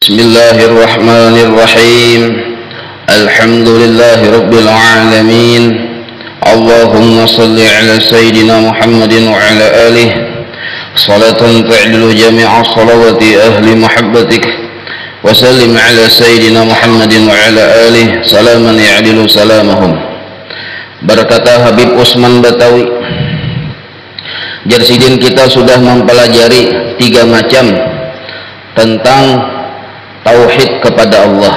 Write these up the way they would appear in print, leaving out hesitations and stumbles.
Bismillahirrahmanirrahim. Alhamdulillahi rabbil alamin. Allahumma salli ala sayyidina Muhammadin wa ala alihi salatan ta'dilu jami'a salawati ahli muhabbatik wa sallim ala sayyidina Muhammadin wa ala alihi salaman ya'dilu salamahum. Berkata Habib Usman Batawi, Jarsidin, kita sudah mempelajari 3 macam tentang tauhid kepada Allah.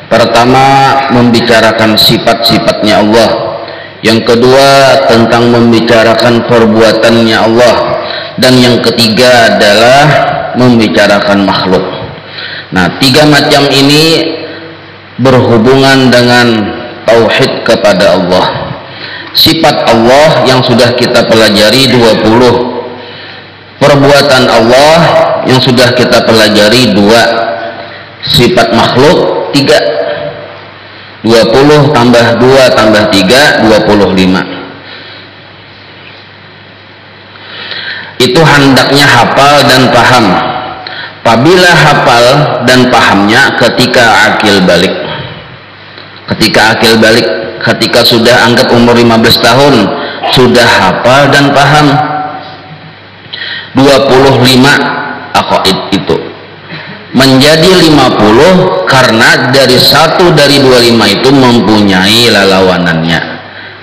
Pertama, membicarakan sifat-sifatnya Allah. Yang kedua, tentang membicarakan perbuatannya Allah. Dan yang ketiga adalah membicarakan makhluk. Nah, 3 macam ini berhubungan dengan tauhid kepada Allah. Sifat Allah yang sudah kita pelajari 20. Perbuatan Allah yang sudah kita pelajari 2. Sifat makhluk 3. 20 tambah 2 tambah 3 25. Itu hendaknya hafal dan paham. Apabila hafal dan pahamnya ketika akil balik. Ketika sudah anggap umur 15 tahun sudah hafal dan paham. 25 aqaid itu menjadi 50 karena dari 1 dari 25 itu mempunyai lalawanannya.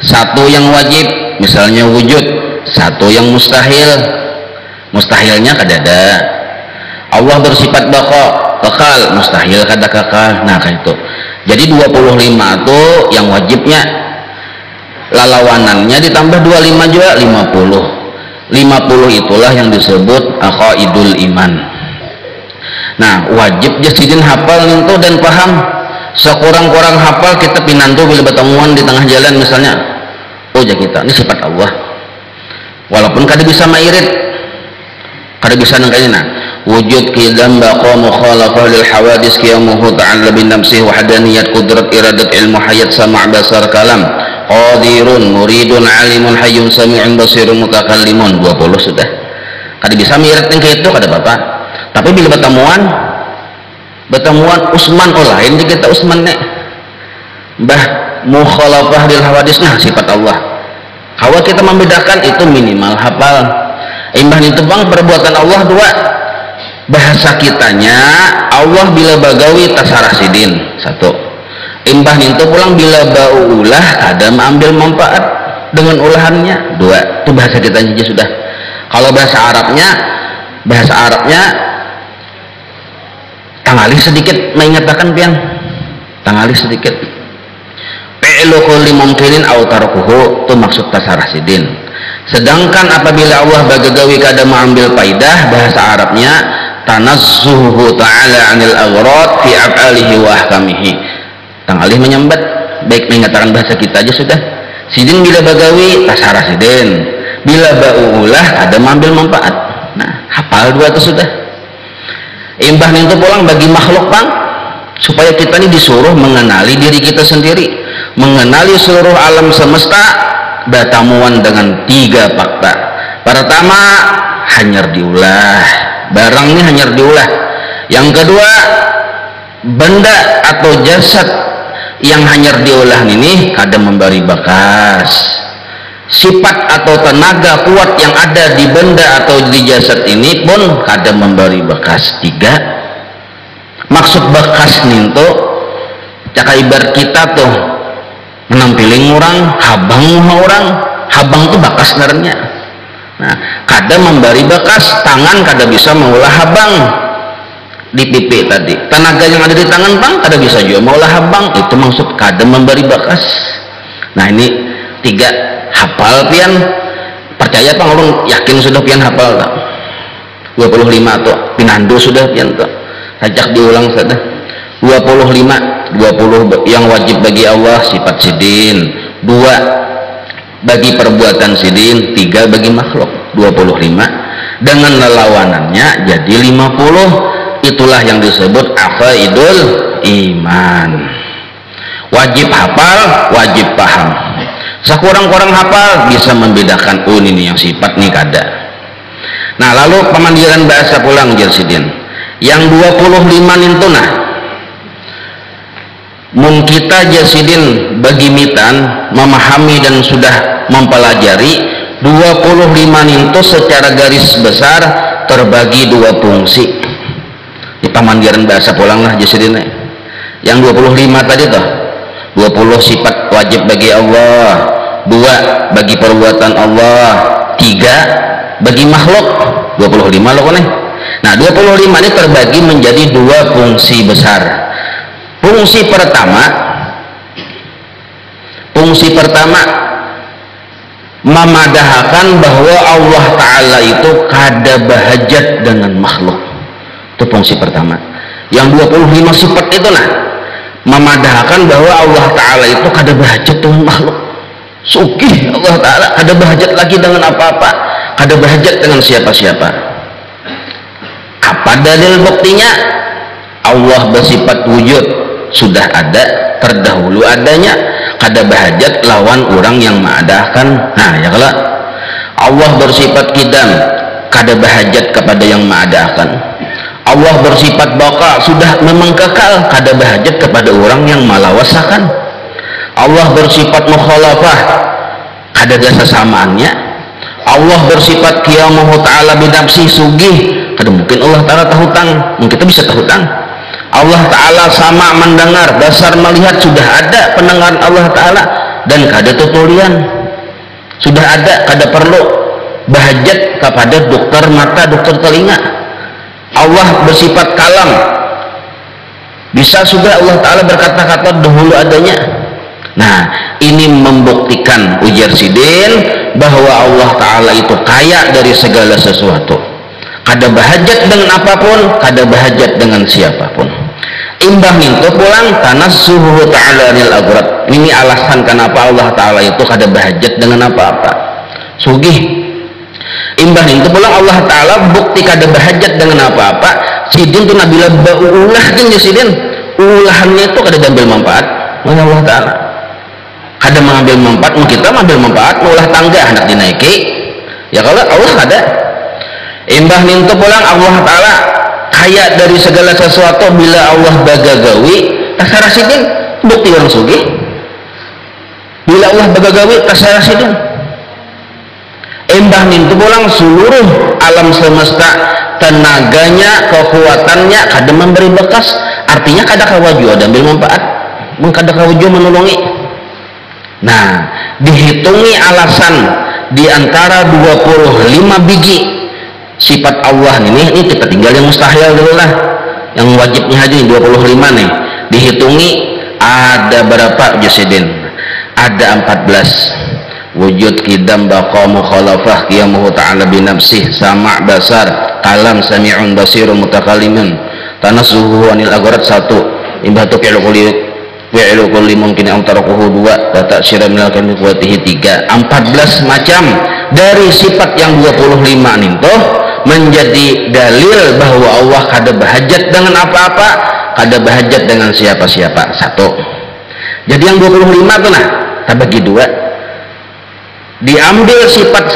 1 yang wajib, misalnya wujud. 1 yang mustahil, mustahilnya kadada. Allah bersifat baqa, kekal, mustahil kada kekal. Nah kayak itu. Jadi 25 itu yang wajibnya, lalawanannya ditambah 25 juga 50. 50 itulah yang disebut aqaidul iman. Nah, wajib Jarsidin hafal itu dan paham. Sekurang-kurang hafal kita pinantu bila bertemuan di tengah jalan misalnya. Oh ya, kita ini sifat Allah. Walaupun kada bisa mairit, kada bisa nangkanya. Nah, wujud qidam baqa mukhalafah lil hawadis qiyamuhu ta'ala bin nafsihi wahdaniyat qudrat iradat ilmu hayat sama' basar kalam qadirun muridun alimun hayyun sami'un basirun mutakallimun. 20 sudah. Kada bisa mairit yang kayak itu kada apa-apa. Tapi bila bertemuan Usman, oh lain di kita Usman nek bah mukhalafah lil hawadis, nah sifat Allah. Kalau kita membedakan itu minimal hafal. Imbah itu bang perbuatan Allah 2. Bahasa kitanya Allah bila bagawi tasarah sidin 1. Imbah itu pulang bila bau ulah ada mengambil manfaat dengan ulahannya 2. Itu bahasa kitanya aja sudah. Kalau bahasa Arabnya tangalih sedikit mengatakan pian, tangalih sedikit fi'lu kulli mumkinin aw tarkuhu, itu maksud tasarah sidin. Sedangkan apabila Allah bagagawi kada mengambil faidah, bahasa Arabnya tanazzuhu ta'ala 'anil aghrad fi af'alihi wa ahkamihi. Tangalih menyambat, baik mengatakan bahasa kita aja sudah. Sidin bila bagawi tasarah sidin, bila baulah kada mengambil manfaat. Nah, hafal 2 itu sudah. Imbah itu pulang bagi makhluk bang, supaya kita ini disuruh mengenali diri kita sendiri, mengenali seluruh alam semesta, bertamuan dengan 3 fakta. Pertama, hanyar diulah, barang ini hanyar diulah. Yang kedua, benda atau jasad yang hanyar diulah ini kada memberi bekas. Sifat atau tenaga kuat yang ada di benda atau di jasad ini pun kada memberi bekas. 3. Maksud bekas ninto caka ibarat kita tuh menampiling orang, habang tuh bekas sebenarnya. Nah, kada memberi bekas, tangan kada bisa mengolah habang di pipi tadi. Tenaga yang ada di tangan bang kada bisa juga mengolah habang, itu maksud kada memberi bekas. Nah, ini 3 hafal pian, percaya pak orang yakin sudah pian hafal tak? 25 tuh pinandu sudah pian tuh, ajak diulang saja. 20 yang wajib bagi Allah sifat sidin, 2 bagi perbuatan sidin, 3 bagi makhluk. 25 dengan lelawanannya jadi 50. Itulah yang disebut aqaidul iman. Wajib hafal, wajib paham. Sekurang-kurang hafal bisa membedakan, oh ini yang sifat nih kada. Nah, lalu pemandiran bahasa pulang Jarsidin. yang 25 nintuna mun kita jasidin bagi mitan memahami dan sudah mempelajari 25 nintu secara garis besar terbagi dua fungsi. Di pamandiran bahasa pulanglah jasidin yang 25 tadi toh 20 sifat wajib bagi Allah, 2 bagi perbuatan Allah, 3 bagi makhluk. 25 loh nih. Nah 25 ini terbagi menjadi dua fungsi besar. Fungsi pertama memadahkan bahwa Allah Ta'ala itu kada bahajat dengan makhluk. Itu fungsi pertama. Yang 25 sifat itu memadahkan bahwa Allah Ta'ala itu kada bahajat dengan makhluk. Sugih Allah Ta'ala kada bahajat lagi dengan apa-apa, kada bahajat dengan siapa-siapa. Apa dalil buktinya? Allah bersifat wujud, sudah ada, terdahulu adanya, kada bahajat lawan orang yang ma'adahkan. Nah ya kalau Allah bersifat kidam, kada bahajat kepada yang ma'adahkan. Allah bersifat baqa, sudah memang kekal, kada bahajat kepada orang yang malawasakan. Allah bersifat mukhalafah, kada ada sesamaannya. Allah bersifat qiyamuhu ta'ala binafsi, sugih, kada mungkin Allah Ta'ala tahutang, mungkin kita bisa tahutang. Allah Ta'ala sama mendengar, dasar melihat, sudah ada pendengaran Allah Ta'ala dan kada tutulian, sudah ada, kada perlu bahajat kepada dokter mata, dokter telinga. Allah bersifat kalam, bisa sudah Allah Ta'ala berkata-kata dahulu adanya. Nah ini membuktikan ujar sidin bahwa Allah Ta'ala itu kaya dari segala sesuatu, kada bahajat dengan apapun, kada bahajat dengan siapapun. Imbah mintu pulang tanassuhu ta'ala anil aghrad. Ini alasan kenapa Allah Ta'ala itu kada bahajat dengan apa-apa, sugih. Imbah mintu pulang Allah Ta'ala bukti kada bahajat dengan apa-apa. Sidin tu nabila ulah kan sidin, ulahannya itu kada diambil manfaat oleh Allah Ta'ala, kada mengambil manfaat. Kita mengambil manfaat ulah tangga hendak dinaiki, ya kalau Allah ada. Imbah mintu pulang Allah Ta'ala kaya dari segala sesuatu. Bila Allah bagagawi tasara sidin, bukti orang sugih. Bila Allah bagagawi tasara sidin. Imbah mintu pulang seluruh alam semesta tenaganya, kekuatannya kada memberi bekas, artinya kada kawaju ada ambil manfaat, kada kawaju menolongi. Nah dihitungi alasan di antara 25 biji sifat Allah ini kita tinggal yang mustahil dulu lah, yang wajibnya aja 25 nih dihitungi ada berapa jasidin? Ada 14. Wujud, kidam, baqa, mukhalafah, qiyamuhu ta'ala binafsih, sama', basar, kalam, sami'un, basirun, mutakallimun, tanassuhu anil aghrad 1. Imbah tu fi'lu kulli mungkin amtarakuhu 2, wa ta'syira minal kalmi quwatihi 3. 14 macam dari sifat yang 25 ninto menjadi dalil bahwa Allah kada bahajat dengan apa-apa, kada bahajat dengan siapa-siapa. 1. Jadi yang 25 tu terbagi 2. Diambil sifat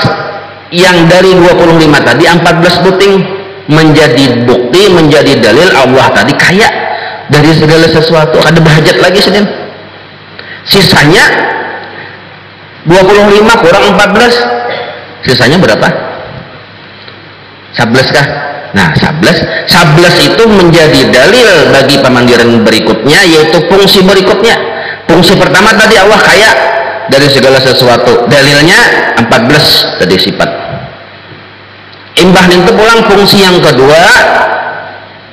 yang dari 25 tadi 14 puting menjadi bukti, menjadi dalil Allah tadi kaya dari segala sesuatu, kada bahajat lagi sedin. Sisanya 25 kurang 14, sisanya berapa? 11 kah? Nah 11 itu menjadi dalil bagi pemandiran berikutnya, yaitu fungsi berikutnya. Fungsi pertama tadi Allah kaya dari segala sesuatu, dalilnya 14 tadi sifat. Imbah itu pulang fungsi yang kedua,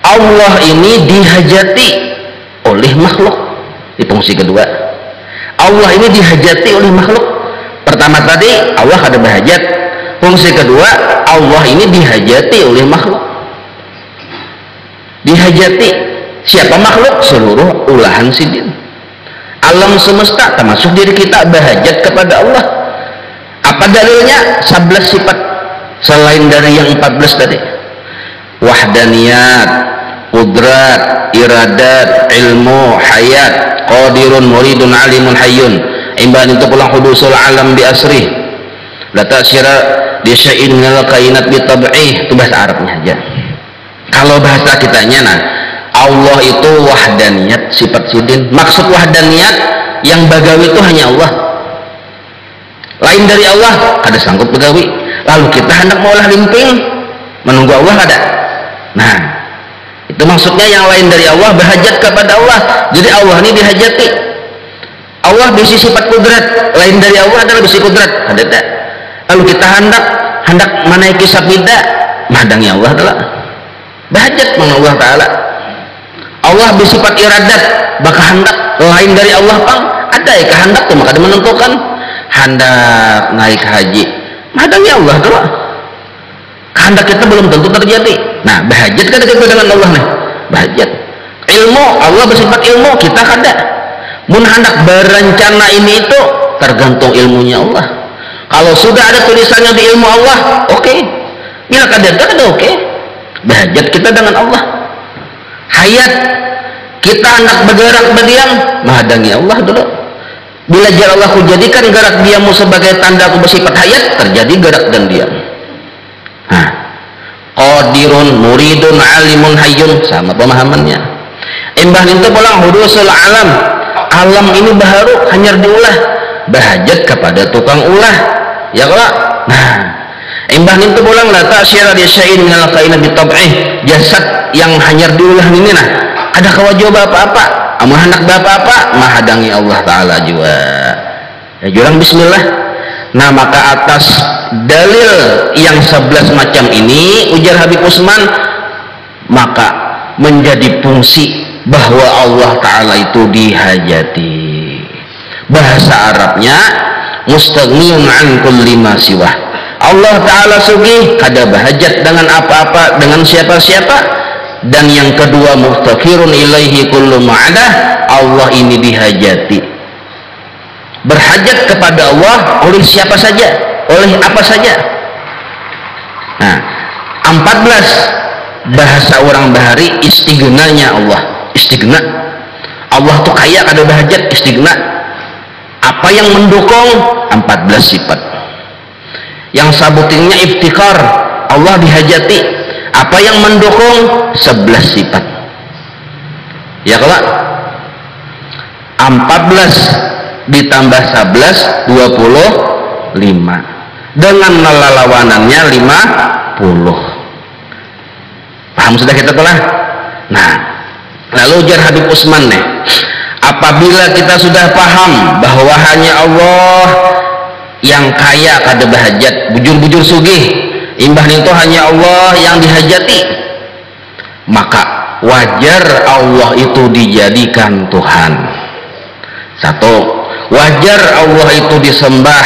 Allah ini dihajati oleh makhluk. Di fungsi kedua, Allah ini dihajati oleh makhluk. Pertama tadi Allah ada bahajat, fungsi kedua Allah ini dihajati oleh makhluk. Dihajati siapa? Makhluk, seluruh ulahan sidin alam semesta termasuk diri kita bahajat kepada Allah. Apa dalilnya? 11 sifat selain dari yang 14 tadi. Wahdaniyat, qudrat, iradat, ilmu, hayat, qadirun, muridun, alimun, hayyun. Imban itu pulang hudusul alam bi asrih, la ta'syira bi syai'in minal kainat bi tab'ih. Itu bahasa Arabnya aja. Kalau bahasa kitanya, nah, Allah itu wahdaniyat, sifat sidin. Maksud wahdaniyat yang bagawi itu hanya Allah. Lain dari Allah ada sanggup bagawi. Lalu kita hendak maulah limping menunggu Allah ada. Nah, itu maksudnya yang lain dari Allah berhajat kepada Allah. Jadi Allah ini dihajati. Allah bisi sifat kudrat, lain dari Allah adalah bisi kudrat. Ada tak? Lalu kita hendak menaiki sabida, madangi Allah adalah berhajat dengan Allah Ta'ala. Allah bersifat iradat, maka hendak lain dari Allah pang ada ya kehendak tuh, maka dia menentukan hendak naik haji, madangi Allah adalah kehendak kita belum tentu terjadi. Nah, berhajat kan kita dengan Allah nih, berhajat. Ilmu Allah bersifat ilmu, kita kada. Mun hendak berencana ini itu tergantung ilmunya Allah. Kalau sudah ada tulisannya di ilmu Allah, oke. Bila kada oke. Berhajat kita dengan Allah. Hayat kita hendak bergerak berdiam, mahadangi Allah dulu. Bila jar Allah ku jadikan gerak diammu sebagai tanda aku bersifat hayat, terjadi gerak dan diam. Nah, qadirun, muridun, alimun, hayyun, sama pemahamannya. Imbah itu pulang hudusul alam. Alam ini baharu hanya diulah. Berhajat kepada tukang ulah. Ya kalau. Nah, imbah itu pulang la ta'syira di syai'in minal kainat bitab'ih. Jasad yang hanya diulah ini nah, ada kewajib apa-apa, amal hendak apa-apa, mahadangi Allah Ta'ala juga. Ya jurang bismillah. Nah, maka atas dalil yang 11 macam ini ujar Habib Usman, maka menjadi fungsi bahwa Allah Ta'ala itu dihajati. Bahasa Arabnya mustaghniyun an kulli ma siwah. Allah Ta'ala sugih kada bahajat dengan apa-apa, dengan siapa-siapa. Dan yang kedua muftaqirun ilaihi kullu ma'adah, Allah ini dihajati, berhajat kepada Allah oleh siapa saja, oleh apa saja. Nah, 14 bahasa orang bahari istighnanya Allah. Istighna, Allah tuh kaya kada bahajat, istighna. Apa yang mendukung? 14 sifat. Yang sabutinnya iftikar, Allah dihajati. Apa yang mendukung? 11 sifat. Ya kalau 14 ditambah 11 25. Dengan lalawanannya 50. Paham sudah kita telah? Nah, lalu ujar Habib Usman nih, apabila kita sudah paham bahwa hanya Allah yang kaya kada bahajat, bujur-bujur sugih, imbah itu hanya Allah yang dihajati, maka wajar Allah itu dijadikan Tuhan. Satu, wajar Allah itu disembah.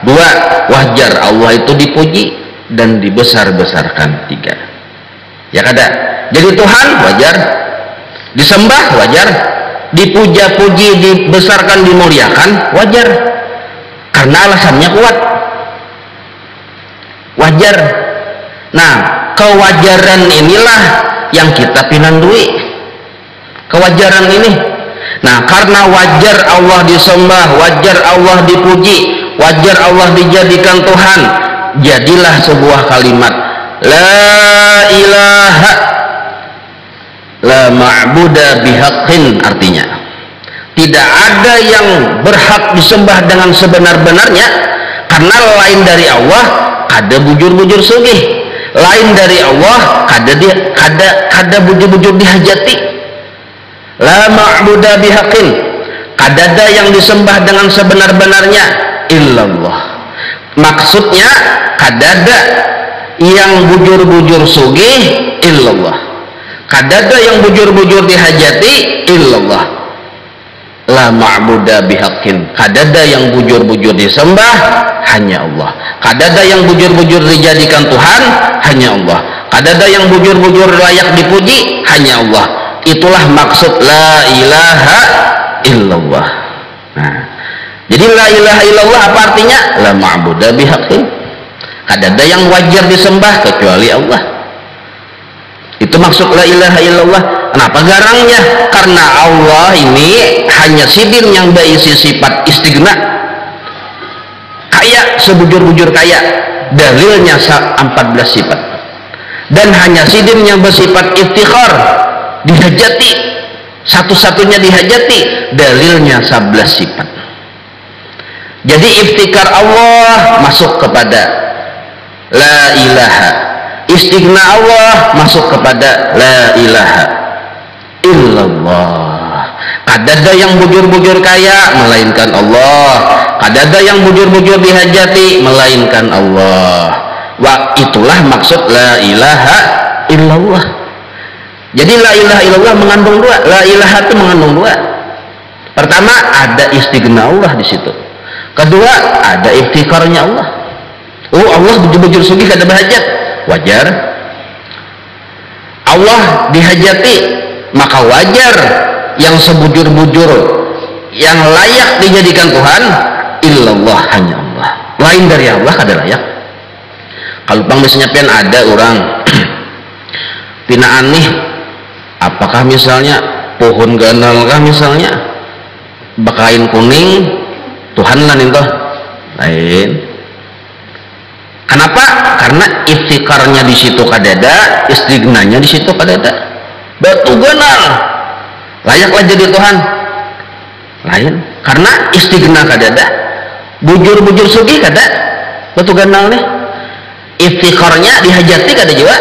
Dua, wajar Allah itu dipuji dan dibesar-besarkan. Tiga, ya kada? Jadi Tuhan wajar, disembah wajar, dipuja-puji, dibesarkan, dimuliakan wajar, karena alasannya kuat, wajar. Nah, kewajaran inilah yang kita pinandui, kewajaran ini. Nah, karena wajar Allah disembah, wajar Allah dipuji, wajar Allah dijadikan Tuhan, jadilah sebuah kalimat la ilaha la ma'buda bihaqqin, artinya tidak ada yang berhak disembah dengan sebenar-benarnya, karena lain dari Allah kada bujur-bujur sugih, lain dari Allah kada bujur-bujur dihajati. La ma'buda bihaqqin, kada ada yang disembah dengan sebenar-benarnya illallah. Maksudnya kada ada yang bujur-bujur sugih illallah, kadada yang bujur-bujur dihajati illallah. La ma'buda bihaqqin, kadada yang bujur-bujur disembah hanya Allah, kadada yang bujur-bujur dijadikan Tuhan hanya Allah, kadada yang bujur-bujur layak dipuji hanya Allah. Itulah maksud la ilaha illallah. Nah, jadi la ilaha illallah apa artinya? La ma'buda bihaqqin, kadada yang wajar disembah kecuali Allah. Itu maksud la ilaha illallah. Kenapa garangnya? Karena Allah ini hanya sidin yang berisi sifat istighna, kaya sebujur-bujur kaya. Dalilnya 14 sifat. dan hanya sidin yang bersifat iftikhar, dihajati, satu-satunya dihajati, dalilnya 11 sifat. Jadi iftikar Allah masuk kepada la ilaha, istighna Allah masuk kepada la ilaha illallah. Kadada yang bujur-bujur kaya melainkan Allah, kadada yang bujur-bujur dihajati melainkan Allah. Wah, itulah maksud la ilaha illallah. Jadi la ilaha illallah mengandung dua, la ilaha itu mengandung dua. Pertama, ada istighna Allah di situ. Kedua, ada iftikarnya Allah. Oh, Allah bujur-bujur sugih kada berhajat, wajar. Allah dihajati, maka wajar yang sebujur-bujur yang layak dijadikan Tuhan illallah, hanya Allah. Lain dari Allah kada layak. Kalau bang misalnya pian ada orang pina aneh, apakah misalnya pohon ganal kah misalnya bakain kuning Tuhan lah itu lain. Kenapa? Karena iftikarnya di situ kadada, istighnanya di situ kadada. Batu ganal layaklah jadi Tuhan lain, karena istighna kadada, bujur-bujur sugih kada, batu ganal nih. Iftikarnya dihajati kada juga.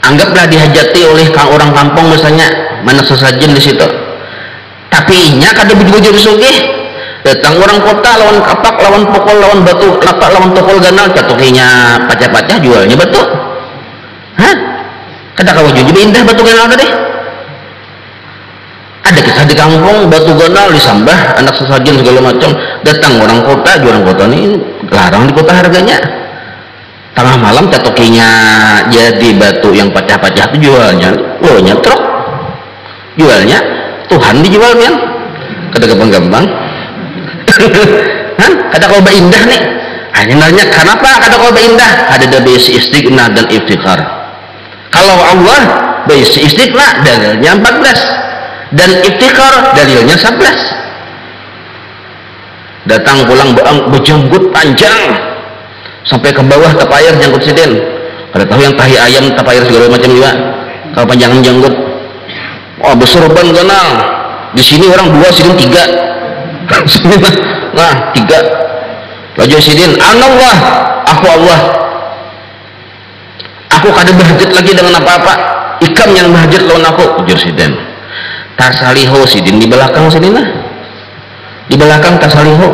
Anggaplah dihajati oleh orang kampung misalnya, mana sesajen di situ. Tapi inya kada bujur-bujur sugih. Datang orang kota lawan kapak, lawan pukul, lawan batu, lapak, lawan tukul ganal, catukinya pacah-pacah jualnya batu. Hah? Kada kawaju juga indah batu ganal tadi. Ada kisah di kampung batu ganal disambah anak sesajen segala macam. Datang orang kota, jualan kota ini larang di kota harganya. Tengah malam catukinya jadi batu yang pacah-pacah itu jualnya, loh nyetrok. Jualnya Tuhan dijual kan? Kada gampang-gampang. Hah? Kada kau indah nih. Hanya nanya kenapa kada kau indah? Ada besi istighna dan iftikhar. Kalau Allah besi istighna dalilnya 14 dan iftikhar dalilnya 11. Datang pulang berjanggut panjang sampai ke bawah tap air janggut sidin. Kada tahu yang tahi ayam tap air segala macam juga. Kalau panjangan janggut. Oh, besurban kenal. Di sini orang 2, sidin 3. Nah 3 Raja sidin Allah, aku Allah, aku kada berhajat lagi dengan apa-apa, ikam yang berhajat lawan aku, ujar sidin. Tasaliho sidin di belakang sidin lah, di belakang tasaliho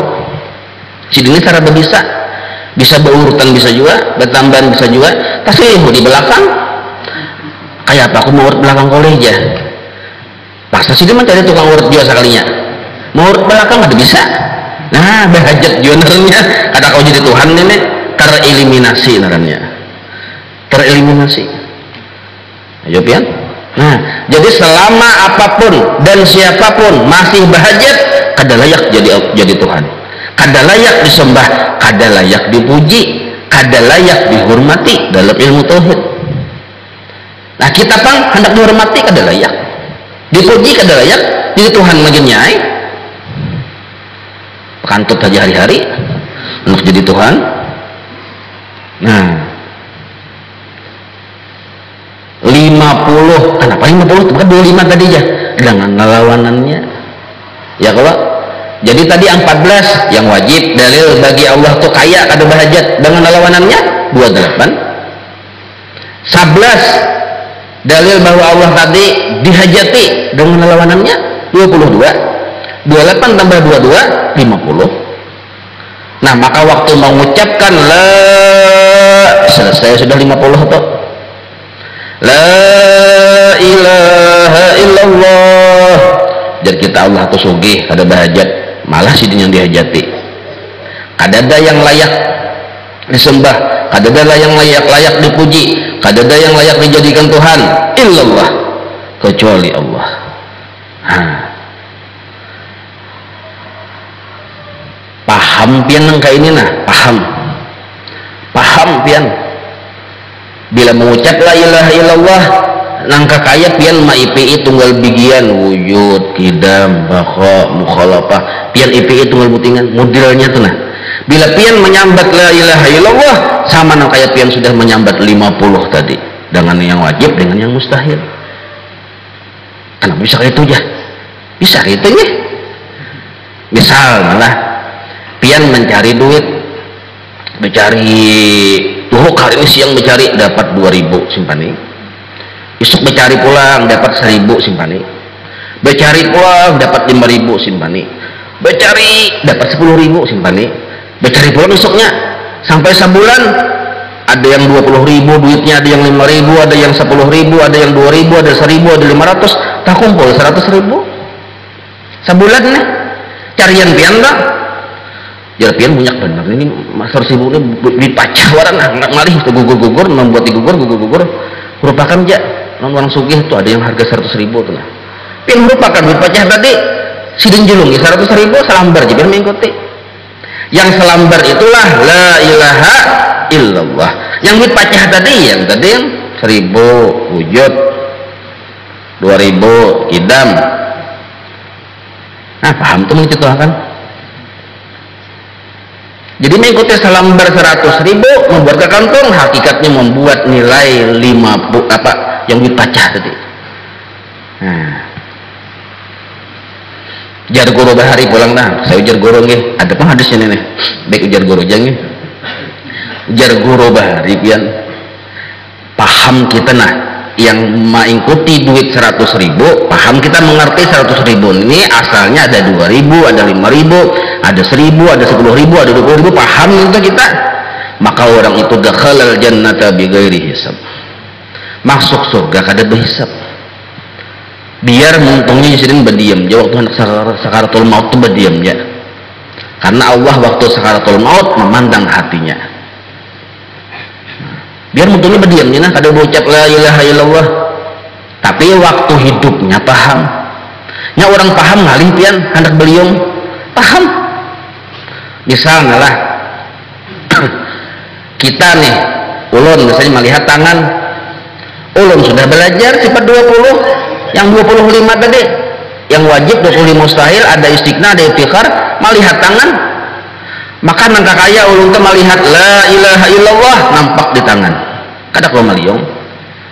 sidin ini cara bisa berurutan, bisa juga bertambahan, bisa juga tasaliho di belakang. Kayak apa aku mau urut belakang koleja, paksa sidin mencari tukang urut juga sekalinya. Mau belakang ada bisa. Nah, berhajat jurnalnya ada kau jadi Tuhan ini tereliminasi narannya. Tereliminasi. Ayo pian. Nah, jadi selama apapun dan siapapun masih berhajat, kada layak jadi Tuhan. Kada layak disembah, kada layak dipuji, kada layak dihormati dalam ilmu tauhid. Nah, kita pang hendak dihormati kada layak. Dipuji kada layak, jadi Tuhan lagi nyai. Kantut saja hari-hari untuk jadi Tuhan. Nah 50, kenapa 50? Bukan 25 tadi ya, dengan lawanannya ya kalau. Jadi tadi 14 yang wajib dalil bagi Allah tuh kaya kada berhajat, dengan lawanannya 28. 11 dalil bahwa Allah tadi dihajati, dengan lawanannya 22. 28 tambah 22 50. Nah, maka waktu mengucapkan la, selesai sudah 50 toh. La ilaha illallah. Jadi kita Allah tuh sugih kada berhajat, malah sidin yang dihajati. Kadada yang layak disembah, kadada yang layak dipuji, kadada yang layak dijadikan Tuhan illallah, kecuali Allah. Paham pian nang kayak ini nah, paham pian. Bila mengucap la ilaha illallah nang kakaya pian ma IPI tunggal bigian wujud, kidam, baqa, mukhalafah, pian IPI tunggal butingan modelnya tuh nah. Bila pian menyambat la ilaha illallah sama nang kayak pian sudah menyambat 50 tadi. dengan yang wajib dengan yang mustahil. Kenapa bisa kayak itu ya? Bisa gitu ya. Misal malah pian mencari duit, mencari hari ini siang mencari dapat 2.000 simpani, besok mencari pulang dapat 1.000 simpani, mencari pulang dapat 5.000 simpani, mencari dapat 10.000 simpani, mencari pulang besoknya sampai sebulan ada yang 20.000 duitnya, ada yang 5.000, ada yang 10.000, ada yang 2.000, ada 1.000, ada 500, tak kumpul 100.000 sebulan nih. Carian pian tak? Jar pian banyak bener ini master sibu ini dipacah orang nggak malih itu gugur membuat gugur merupakan ja orang sugih tuh ada yang harga 100.000 tuh lah. Pian merupakan dipacah tadi sidin julung 100.000 selambar jadi mengikuti. Yang selambar itulah la ilaha illallah. Yang dipacah tadi yang 1.000 wujud 2.000 kidam. Nah paham tuh menceritakan. Jadi mengikuti selambar 100.000 membuat ke kantong hakikatnya membuat nilai 50 apa yang dipacah tadi. Nah, jar guru bahari pulang dah. Saya ujar guru nggih. Ada pun hadis ini nih. Baik ujar guru jangan. Ujar guru bahari pian. Paham kita nah yang mengikuti duit 100.000 paham kita mengerti 100.000 ini asalnya ada 2.000 ada 5.000 ada 1.000 ada 10.000 ada 20.000 paham itu kita, maka orang itu dakhalal jannata bighairi hisab, masuk surga kada berhisab. Biar muntungnya disini berdiam jauh waktu sakaratul maut itu berdiam ya, karena Allah waktu sakaratul maut memandang hatinya. Biar muntungnya berdiam ya, kada berucap la ilaha illallah, tapi waktu hidupnya paham. Nya orang paham ngalih pian hendak beliung paham. Misalnya lah kita nih ulun misalnya melihat tangan ulun sudah belajar sifat 20 yang 25 tadi yang wajib 25 mustahil ada istiqna ada iftikhar melihat tangan, maka nangka kaya ulun tuh melihat la ilaha illallah nampak di tangan kada kalau meliung.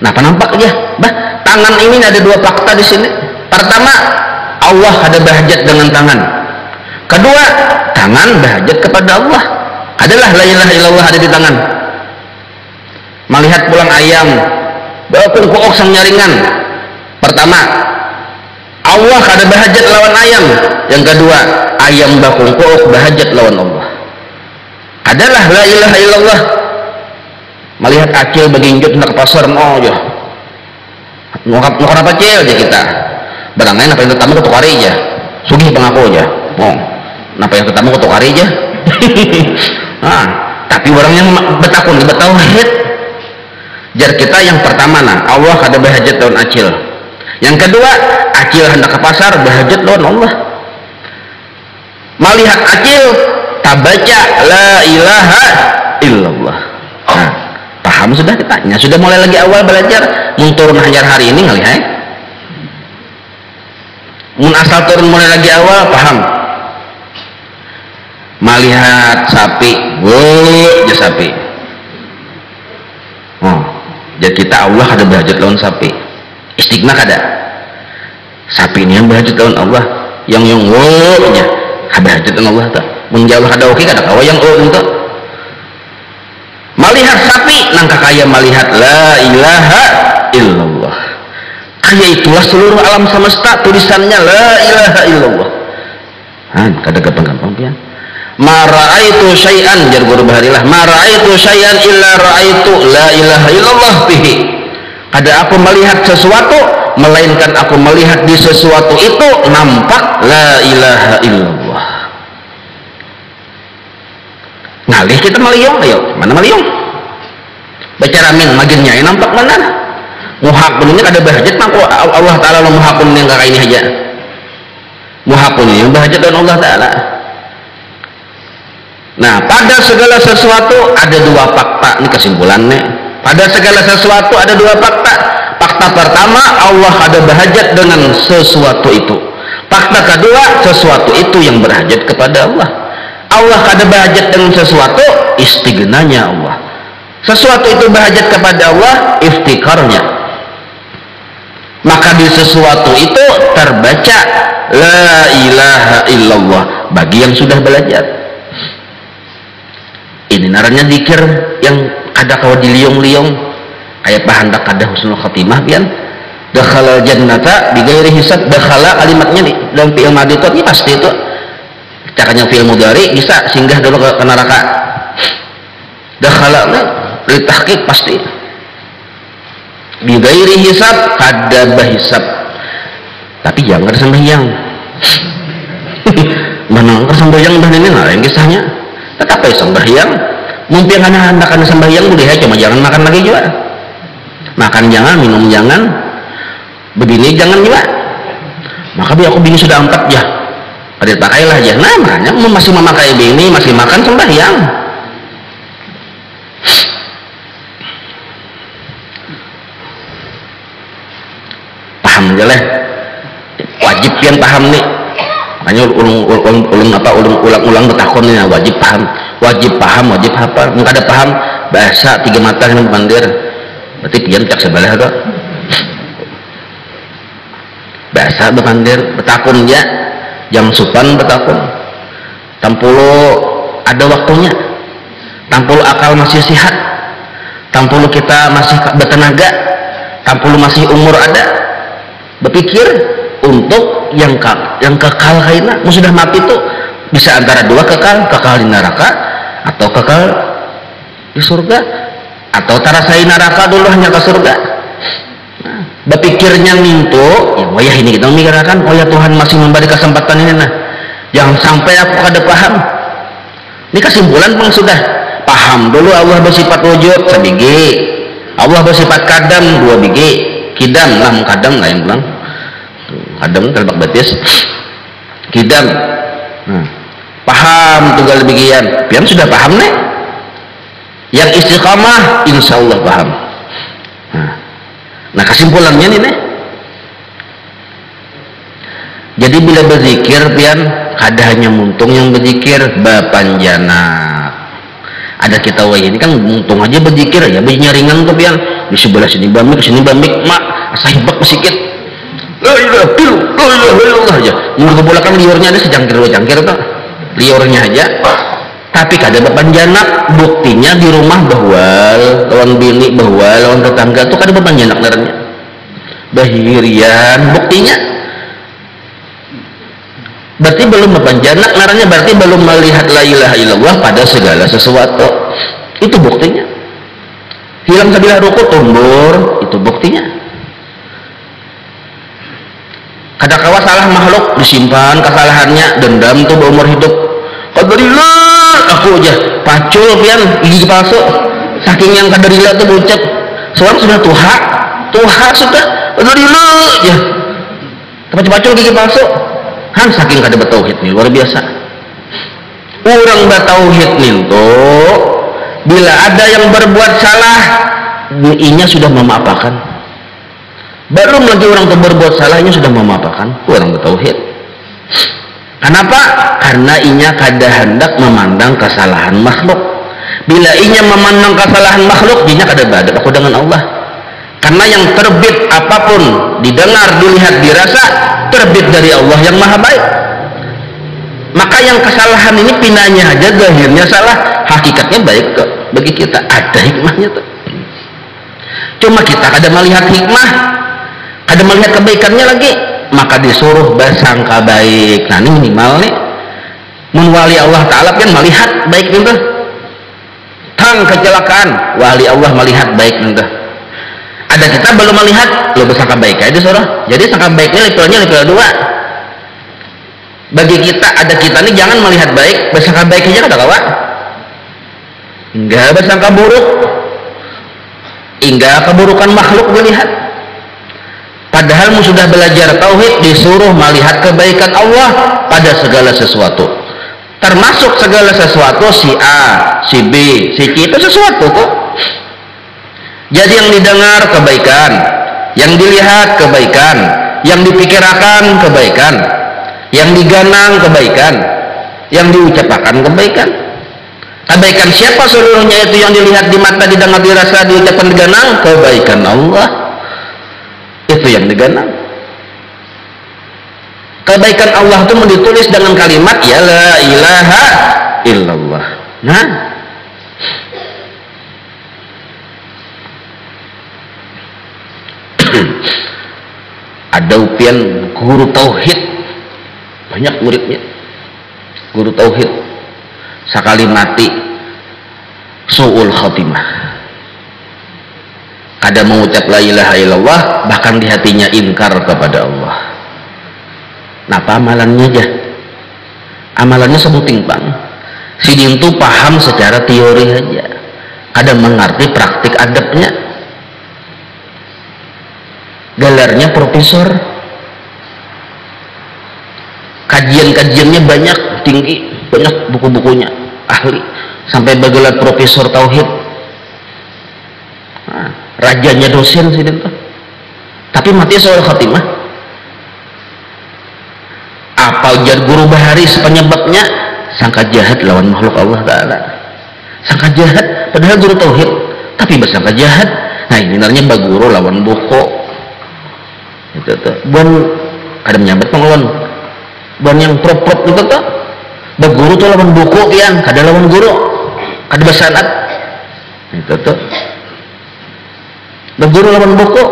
Nah apa nampak aja bah tangan ini ada dua fakta di sini. Pertama Allah ada bahajat dengan tangan, kedua tangan bahajat kepada Allah. Adalah la ilaha illallah ada di tangan. Melihat pulang ayam bakung kook sang nyaringan, pertama Allah ada bahajat lawan ayam, yang kedua ayam bakung kook bahajat lawan Allah. Adalah la ilaha illallah. Melihat acil beginjut nak pasar mau aja ngokap apa acil aja kita barangnya apa yang pertama ketuk hari aja sugih pengaku aja mau apa yang pertama ketuk hari aja nah, tapi orang yang betakun betauhid jar kita yang pertama nah Allah ada bahajat lawan acil, yang kedua acil hendak ke pasar bahajat lawan Allah. Melihat acil tabaca la ilaha illallah. Nah, paham sudah kita, sudah mulai lagi awal belajar mun turun hajar hari ini ngelihat mun asal turun mulai lagi awal paham. Melihat sapi aja sapi jadi kita Allah ada bahajat lawan sapi istiqna kada sapi ini yang bahajat lawan Allah yang aja bahajat lawan Allah tak menjauh ada oke kada kawa yang untuk melihat sapi nangka kaya melihat la ilaha illallah. Kaya itulah seluruh alam semesta tulisannya la ilaha illallah. Kada gampang-gampang pian. Ma ra'aitu syai'an jar guru baharilah ma ra'aitu syai'an illa ra'aitu la ilaha illallah bihi. Kada aku melihat sesuatu melainkan aku melihat di sesuatu itu nampak la ilaha illallah. Ngalih kita meliung, ayo mana meliung? Baca ramin maginnya nampak mana? Muhakun ini ada bahajat maka Allah Ta'ala muhakun yang kakak ini aja. Muhakun yang bahajat dan Allah Ta'ala. Nah pada segala sesuatu ada dua fakta, ini kesimpulannya. Pada segala sesuatu ada dua fakta. Fakta pertama Allah ada bahajat dengan sesuatu itu. Fakta kedua sesuatu itu yang berhajat kepada Allah. Allah kada bahajat dengan sesuatu istighnanya Allah. sesuatu itu berhajat kepada Allah, iftikarnya. Maka di sesuatu itu terbaca la ilaha illallah bagi yang sudah belajar. Ini naranya zikir yang kada kawa diliung-liung kayak pahandak kada husnul khotimah pian. Dakhala jannata bighairi hisab. Dakhala kalimatnya dalam fi'il madhi itu pasti itu. Caranya fi'il mudhari bisa singgah dulu ke neraka. Dakhala litahqiq pasti. Bighairi hisab kada bahisab. Tapi jangan sembahyang. Mana ka sembahyang dah ini lain kisahnya. Tetap aja sembahyang. Mungkin anak sembahyang boleh ya, cuma jangan makan lagi juga. Makan jangan, minum jangan, begini jangan juga. Maka biar aku bini sudah 4 ya. Kadit pakailah aja. Namanya masih memakai bini, masih makan sembahyang. Paham aja lah. Wajib yang paham nih. Makanya ulang-ulang betakon nih, wajib paham, wajib hafal. Nggak ada paham bahasa 3 mata yang bandir. Berarti pian cak sebelah tuh. Bahasa bebandir betakon ya, jam supan betakon. Tampulo ada waktunya. Tampulo akal masih sehat. Tampulo kita masih bertenaga. Tampulo masih umur ada. Berpikir untuk yang kekal kaina. Sudah mati itu bisa antara 2 kekal di neraka atau kekal di surga, atau tarasai neraka dulu hanya ke surga. Nah, berpikirnya minto ya wayah ini kita memikirkan, oh ya Tuhan masih memberi kesempatan ini, nah jangan sampai aku kada paham. Ini kesimpulan bang sudah paham dulu Allah bersifat wujud sabigi, Allah bersifat kadam 2 biji, kidam lah kadam lain bilang kadam terbak batis kidam. Paham tunggal bagian pian sudah paham nih. Yang istiqamah insya Allah paham. Nah kesimpulannya nih. Jadi bila berzikir pian kada hanya muntung yang berzikir bapanjana. Ada kita wah ini kan muntung aja berzikir ya berzikir ringan tuh pian di sebelah sini bamik mak asa hibak sedikit. La ilaha illallah aja. Mun kebolakan liurnya ada secangkir 2 cangkir tuh. Liurnya aja. Tapi kada bepanjanak, buktinya di rumah bahwal, lawan bini bahwal, lawan tetangga tuh kada bepanjanak naranya. Bahirian buktinya. Berarti belum bepanjanak naranya, berarti belum melihat la ilaha illallah pada segala sesuatu. Itu buktinya. Hilang sabila ruku tumbur, itu buktinya. Kada kawa salah makhluk disimpan kesalahannya, dendam tuh umur hidup. Qadarillah aku aja pacul pian gigi palsu. Saking yang qadarillah tuh bucet. Seorang sudah tuha sudah qadarillah ya. Pacul gigi palsu. Han saking kada bertauhid nih luar biasa. Orang bertauhid nih tuh bila ada yang berbuat salah, inya sudah memaafkan. Baru lagi orang itu berbuat salahnya sudah memaafkan. Orang bertauhid. Kenapa? Karena inya kada hendak memandang kesalahan makhluk. Bila inya memandang kesalahan makhluk, inya kada badap aku dengan Allah. Karena yang terbit apapun didengar, dilihat, dirasa terbit dari Allah yang maha baik. Maka yang kesalahan ini pinanya aja zahirnya salah, hakikatnya baik kok bagi kita. Ada hikmahnya tuh. Cuma kita kada melihat hikmah, kada melihat kebaikannya lagi, maka disuruh bersangka baik. Nah ini minimal nih mun wali Allah Ta'ala kan melihat baik itu tang kecelakaan wali Allah melihat baik itu. Ada kita belum melihat lo bersangka baik aja disuruh. Jadi sangka baiknya levelnya 2. Bagi kita ada kita nih jangan melihat baik, bersangka baik aja kada kawa. Enggak bersangka buruk, hingga keburukan makhluk melihat. Padahal sudah belajar tauhid disuruh melihat kebaikan Allah pada segala sesuatu. Termasuk segala sesuatu si A, si B, si C itu sesuatu kok. Jadi yang didengar kebaikan, yang dilihat kebaikan, yang dipikirkan kebaikan, yang diganang kebaikan, yang diucapkan kebaikan. Kebaikan siapa seluruhnya itu yang dilihat, di mata, didengar, dirasa, diucapkan, diganang? Kebaikan Allah. Itu yang diganang. Kebaikan Allah itu ditulis dengan kalimat ya la ilaha illallah. Nah, ada upian guru tauhid, banyak muridnya guru tauhid, sekali mati su'ul khatimah, kada mengucap la ilaha illallah, bahkan di hatinya ingkar kepada Allah. Napa amalannya aja? Amalannya sebuting bang. Sidin tuh paham secara teori aja, kada mengerti praktik adabnya. Gelarnya profesor, kajian-kajiannya banyak, tinggi, banyak buku-bukunya, ahli, sampai bergelar profesor tauhid. Nah, rajanya dosen Sidin tuh, tapi mati soal khatimah. Apa ujar guru baharis penyebabnya? Sangka jahat lawan makhluk Allah Ta'ala, sangka jahat padahal guru tauhid tapi bersangka jahat. Nah ini namanya baguru lawan buku itu tuh, buan ada menyambat penglawan buan yang prop-prop itu tuh, baguru tuh lawan buku pian, kada lawan guru, kada bersanad itu tuh. Baguru lawan buku,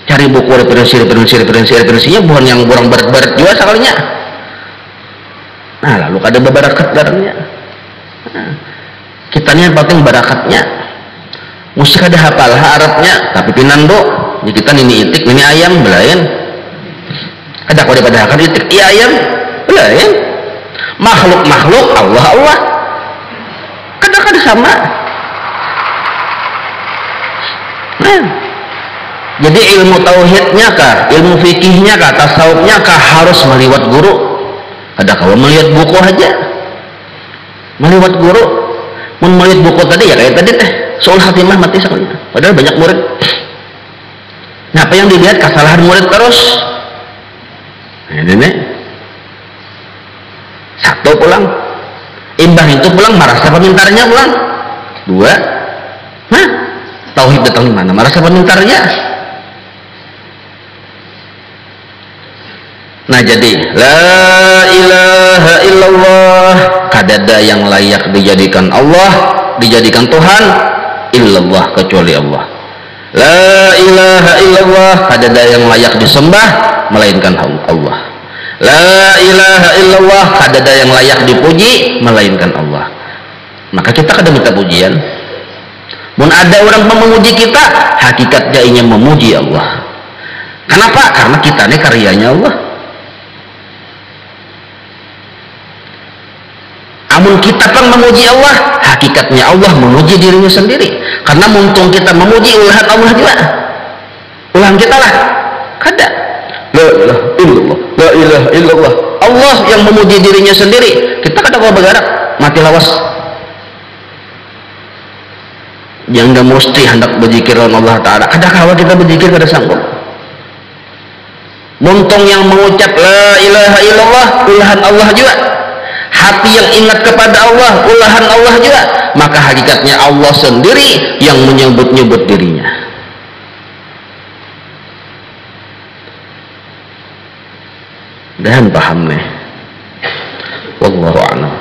cari buku referensinya bukan yang kurang berat-berat juga sekalinya. Nah lalu kada berakat barangnya. Nah, kita ini yang penting barakatnya, mesti kada hafal Arabnya tapi pinando ya, kita ini itik ini ayam belayan, ada kau daripada akan itik iya ayam belayan, makhluk Allah kada sama. Nah, jadi ilmu tauhidnya kah, ilmu fikihnya kah, tasawufnya kah harus meliwat guru? Ada kalau melihat buku aja, meliwat guru, mun melihat buku tadi ya kayak tadi teh, soal khatimah mati sekali. Padahal banyak murid. Nah, apa yang dilihat kesalahan murid terus? Ini satu pulang, imbah itu pulang merasa pemintarnya pulang. Dua, nah tauhid datang di mana? Merasa pemintarnya. Nah jadi la ilaha illallah, kadada yang layak dijadikan Allah, dijadikan Tuhan illallah, kecuali Allah. La ilaha illallah, kadada yang layak disembah melainkan Allah. La ilaha illallah, kadada yang layak dipuji melainkan Allah. Maka kita kada minta pujian. Mun ada orang memuji kita, hakikatnya ingin memuji Allah. Kenapa? Karena kita ini karyanya Allah. Amun kita pun memuji Allah, hakikatnya Allah memuji dirinya sendiri. Karena muntung kita memuji ulahan Allah juga, ulang kita lah kada. La ilaha illallah, la ilaha illallah, Allah yang memuji dirinya sendiri. Kita kada mau bergerak, mati lawas. Yang mesti hendak berzikir Allah Ta'ala, kada kawa kita berzikir kada sanggup. Muntung yang mengucap la ilaha illallah, ulahan Allah juga, hati yang ingat kepada Allah, ulahan Allah juga, maka hakikatnya Allah sendiri yang menyebut-nyebut dirinya. Dan paham nih, wallahu a'lam.